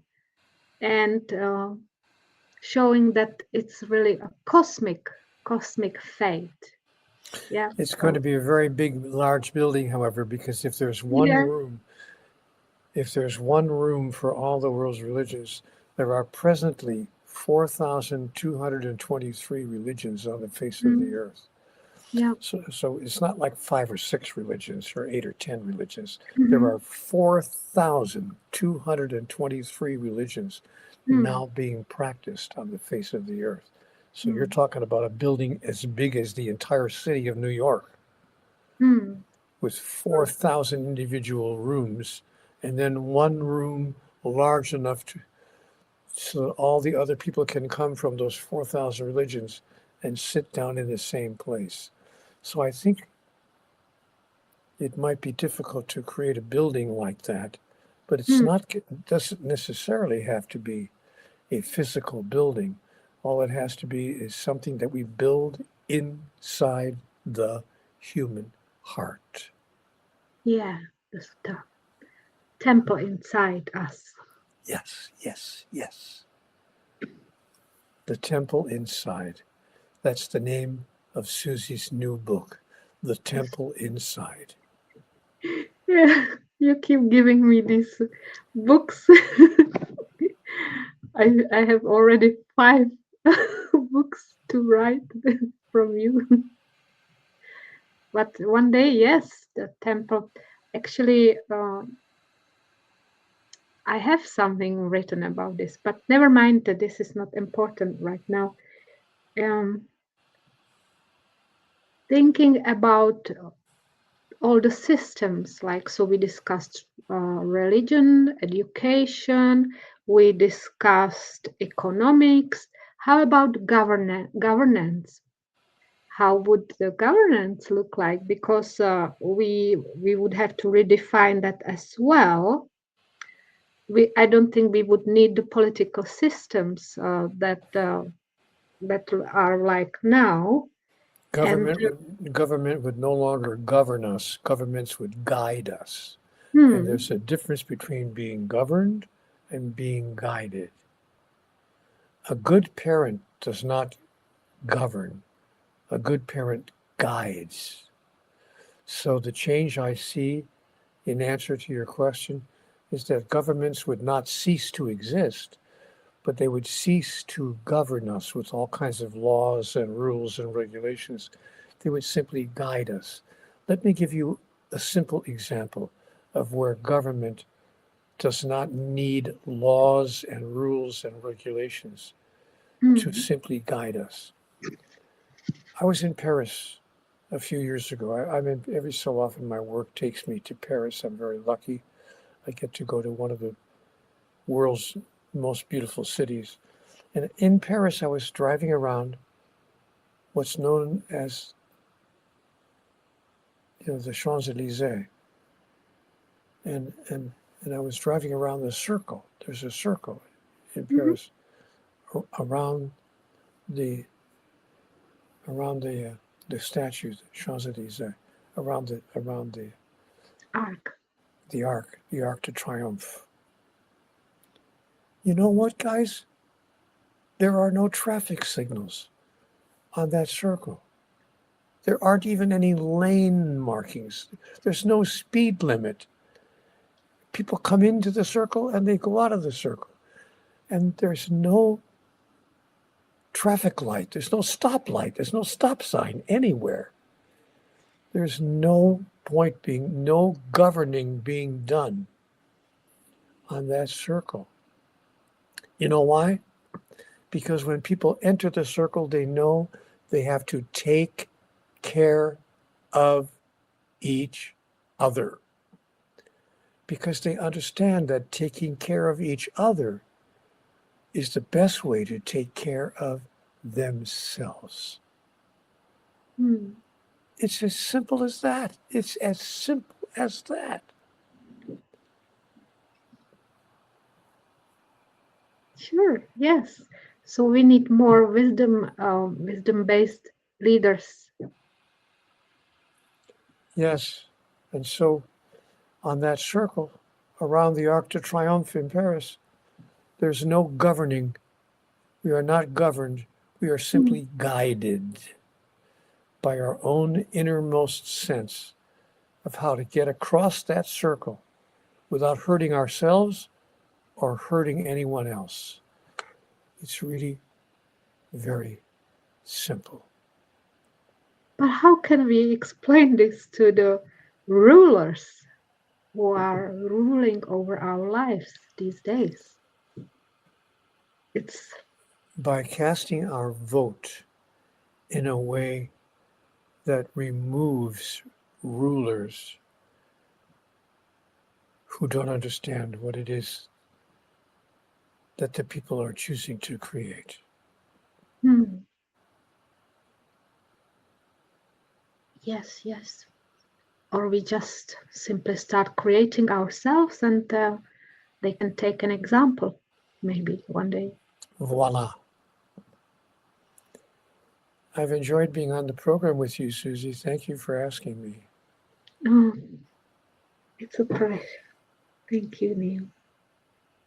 [SPEAKER 1] and showing that it's really a cosmic fate. Yeah,
[SPEAKER 3] it's going to be a very big, large building, however, because if there's one room, if there's one room for all the world's religions, there are presently 4,223 religions on the face of the earth.
[SPEAKER 1] Yeah.
[SPEAKER 3] So it's not like 5 or 6 religions or 8 or 10 religions. There are 4,223 religions now being practiced on the face of the earth. So you're talking about a building as big as the entire city of New York with 4,000 individual rooms, and then one room large enough so that all the other people can come from those 4,000 religions and sit down in the same place. So I think it might be difficult to create a building like that, but it's it doesn't necessarily have to be a physical building. All it has to be is something that we build inside the human heart.
[SPEAKER 1] Yeah, the temple inside us.
[SPEAKER 3] Yes, yes, yes. The temple inside. That's the name of Susie's new book, The Temple Inside.
[SPEAKER 1] Yeah, you keep giving me these books. I have already 5 books to write from you. But one day, yes, the temple. Actually, I have something written about this, but never mind that this is not important right now. Thinking about all the systems, like, so we discussed religion, education, we discussed economics. How about governance? How would the governance look like? Because we would have to redefine that as well. I don't think we would need the political systems that are like now.
[SPEAKER 3] Government would no longer govern us. Governments would guide us. And there's a difference between being governed and being guided. A good parent does not govern. A good parent guides. So the change I see in answer to your question is that governments would not cease to exist, but they would cease to govern us with all kinds of laws and rules and regulations. They would simply guide us. Let me give you a simple example of where government does not need laws and rules and regulations to simply guide us. I was in Paris a few years ago. Every so often my work takes me to Paris. I'm very lucky. I get to go to one of the world's most beautiful cities. And in Paris, I was driving around what's known as, the Champs-Élysées. And I was driving around the circle. There's a circle in Paris around the statues, Champs-Élysées, around the
[SPEAKER 1] Arc.
[SPEAKER 3] The Arc de Triomphe. You know what, guys? There are no traffic signals on that circle. There aren't even any lane markings. There's no speed limit. People come into the circle and they go out of the circle. And there's no traffic light. There's no stoplight. There's no stop sign anywhere. There's no governing being done on that circle. You know why? Because when people enter the circle, they know they have to take care of each other. Because they understand that taking care of each other is the best way to take care of themselves. It's as simple as that. It's as simple as that.
[SPEAKER 1] Sure, yes. So we need more wisdom-based leaders.
[SPEAKER 3] Yes. And so on that circle around the Arc de Triomphe in Paris, there's no governing. We are not governed. We are simply guided by our own innermost sense of how to get across that circle without hurting ourselves or hurting anyone else. It's really very simple.
[SPEAKER 1] But how can we explain this to the rulers who are ruling over our lives these days? It's
[SPEAKER 3] by casting our vote in a way that removes rulers who don't understand what it is that the people are choosing to create.
[SPEAKER 1] Yes, yes. Or we just simply start creating ourselves and they can take an example, maybe one day.
[SPEAKER 3] Voila. I've enjoyed being on the program with you, Susie. Thank you for asking me.
[SPEAKER 1] Oh, it's a pleasure. Thank you, Neale.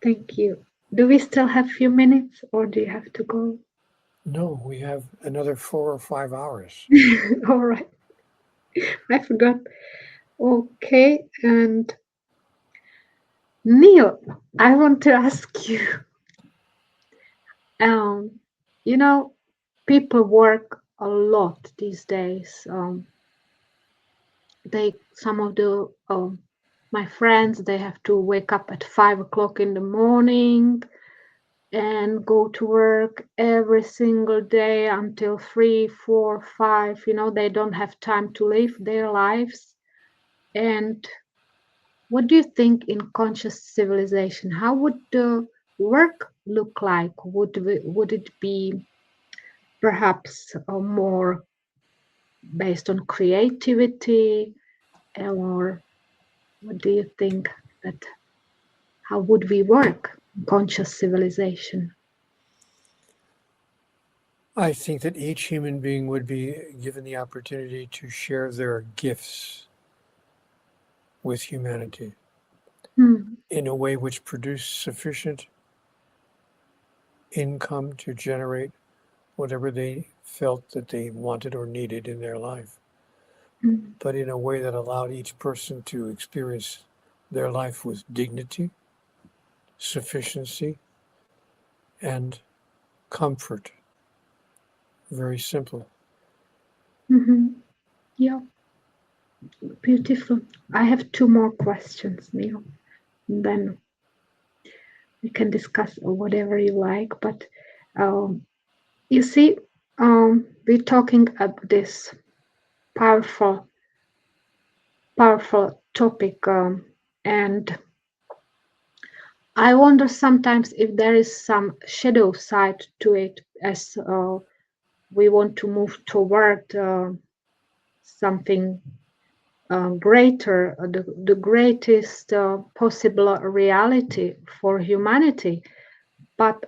[SPEAKER 1] Thank you. Do we still have a few minutes or do you have to go?
[SPEAKER 3] No, we have another 4 or 5 hours.
[SPEAKER 1] All right. I forgot. Okay. And Neale, I want to ask you, people work a lot these days. Some of my friends, they have to wake up at 5 o'clock in the morning and go to work every single day until 3, 4, 5. They don't have time to live their lives. And what do you think in conscious civilization? How would the work look like? Would it be perhaps more based on creativity, or what do you think that how would we work in conscious civilization?
[SPEAKER 3] I think that each human being would be given the opportunity to share their gifts with humanity in a way which produced sufficient income to generate whatever they felt that they wanted or needed in their life, but in a way that allowed each person to experience their life with dignity, sufficiency, and comfort. Very simple.
[SPEAKER 1] Yeah, beautiful. I have 2 more questions, Neale. And then we can discuss whatever you like. But you see, we're talking about this powerful topic, and I wonder sometimes if there is some shadow side to it, as we want to move toward something greater, the greatest possible reality for humanity. But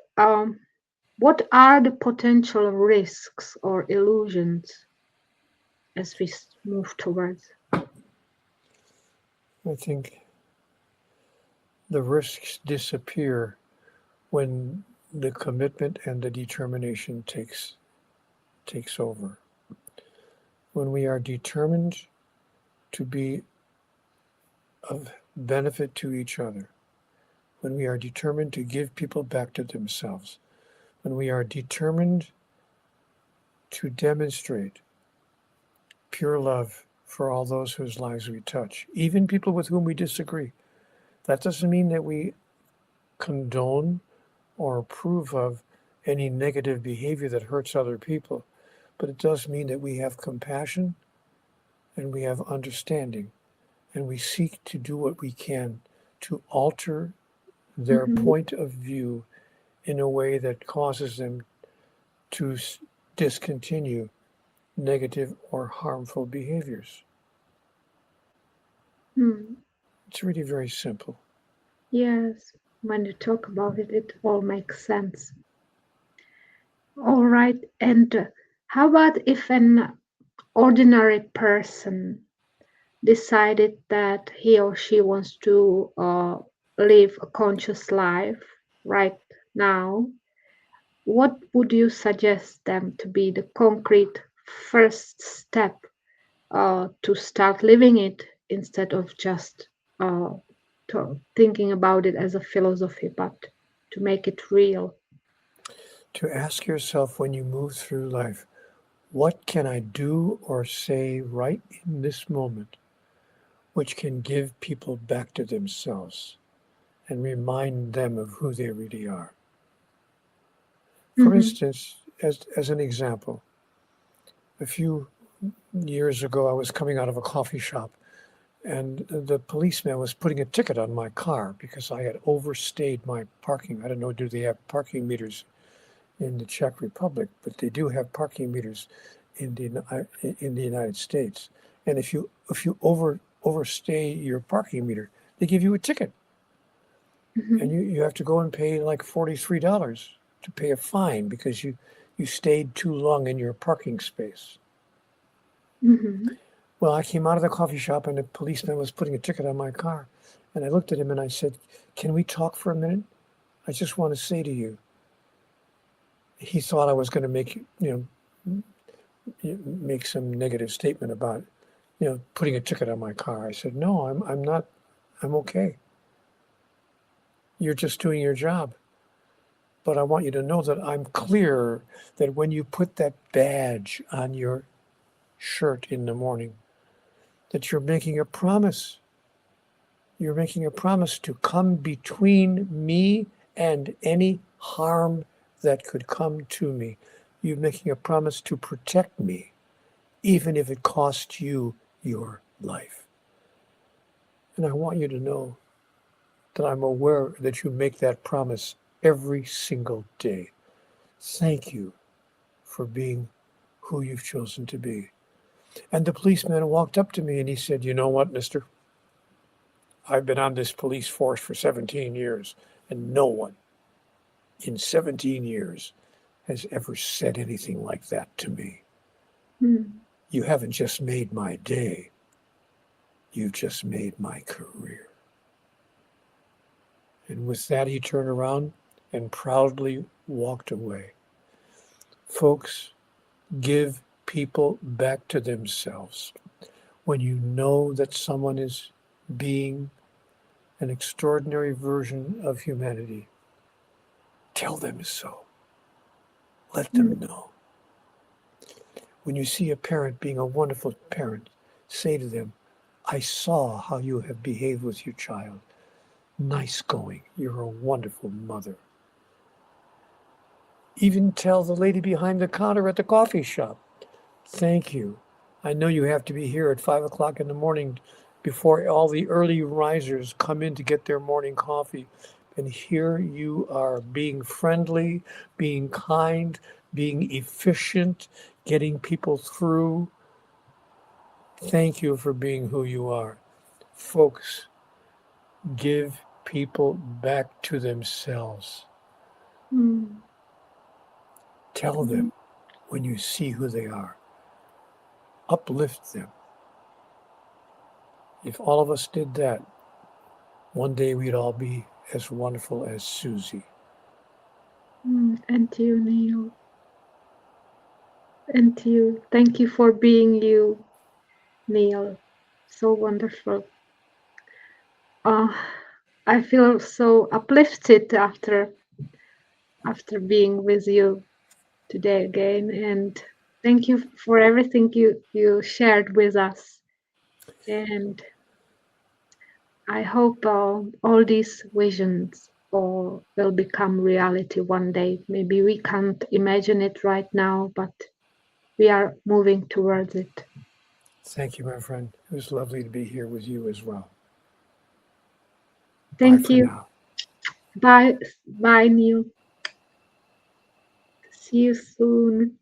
[SPEAKER 1] what are the potential risks or illusions as we move towards?
[SPEAKER 3] I think the risks disappear when the commitment and the determination takes over. When we are determined to be of benefit to each other, when we are determined to give people back to themselves, when we are determined to demonstrate pure love for all those whose lives we touch, even people with whom we disagree. That doesn't mean that we condone or approve of any negative behavior that hurts other people, but it does mean that we have compassion and we have understanding, and we seek to do what we can to alter their point of view in a way that causes them to discontinue negative or harmful behaviors. It's really very simple.
[SPEAKER 1] Yes, when you talk about it, it all makes sense. All right, and how about if an ordinary person decided that he or she wants to live a conscious life right now? What would you suggest them to be the concrete first step to start living it, instead of just thinking about it as a philosophy, but to make it real?
[SPEAKER 3] To ask yourself when you move through life, what can I do or say right in this moment which can give people back to themselves and remind them of who they really are? For instance, as an example, a few years ago, I was coming out of a coffee shop, and the policeman was putting a ticket on my car because I had overstayed my parking. I don't know, do they have parking meters in the Czech Republic? But they do have parking meters in the United States. And if you overstay your parking meter, they give you a ticket, and you have to go and pay like $43 to pay a fine because you stayed too long in your parking space. Well, I came out of the coffee shop and the policeman was putting a ticket on my car. And I looked at him and I said, "Can we talk for a minute? I just want to say to you." He thought I was going to make some negative statement about, putting a ticket on my car. I said, "No, I'm not. I'm okay. You're just doing your job. But I want you to know that I'm clear that when you put that badge on your shirt in the morning, that you're making a promise. You're making a promise to come between me and any harm that could come to me. You're making a promise to protect me, even if it costs you your life. And I want you to know that I'm aware that you make that promise every single day. Thank you for being who you've chosen to be. And the policeman walked up to me and he said, you know what, mister? I've been on this police force for 17 years, and no one in 17 years has ever said anything like that to me. You haven't just made my day, you've just made my career. And with that, he turned around and proudly walked away. Folks, give people back to themselves. When you know that someone is being an extraordinary version of humanity, tell them so. Let them know. When you see a parent being a wonderful parent, say to them, I saw how you have behaved with your child. Nice going. You're a wonderful mother. Even tell the lady behind the counter at the coffee shop, thank you. I know you have to be here at 5 o'clock in the morning before all the early risers come in to get their morning coffee. And here you are being friendly, being kind, being efficient, getting people through. Thank you for being who you are. Folks, give people back to themselves. Tell them when you see who they are. Uplift them. If all of us did that, one day we'd all be as wonderful as Susie.
[SPEAKER 1] And to you, Neale. And to you. Thank you for being you, Neale. So wonderful. I feel so uplifted after being with you today again. And thank you for everything you shared with us. And I hope all these visions will become reality one day. Maybe we can't imagine it right now, but we are moving towards it.
[SPEAKER 3] Thank you, my friend. It was lovely to be here with you as well.
[SPEAKER 1] Thank
[SPEAKER 3] Bye
[SPEAKER 1] you.
[SPEAKER 3] for now.
[SPEAKER 1] Bye, Neale. See you soon.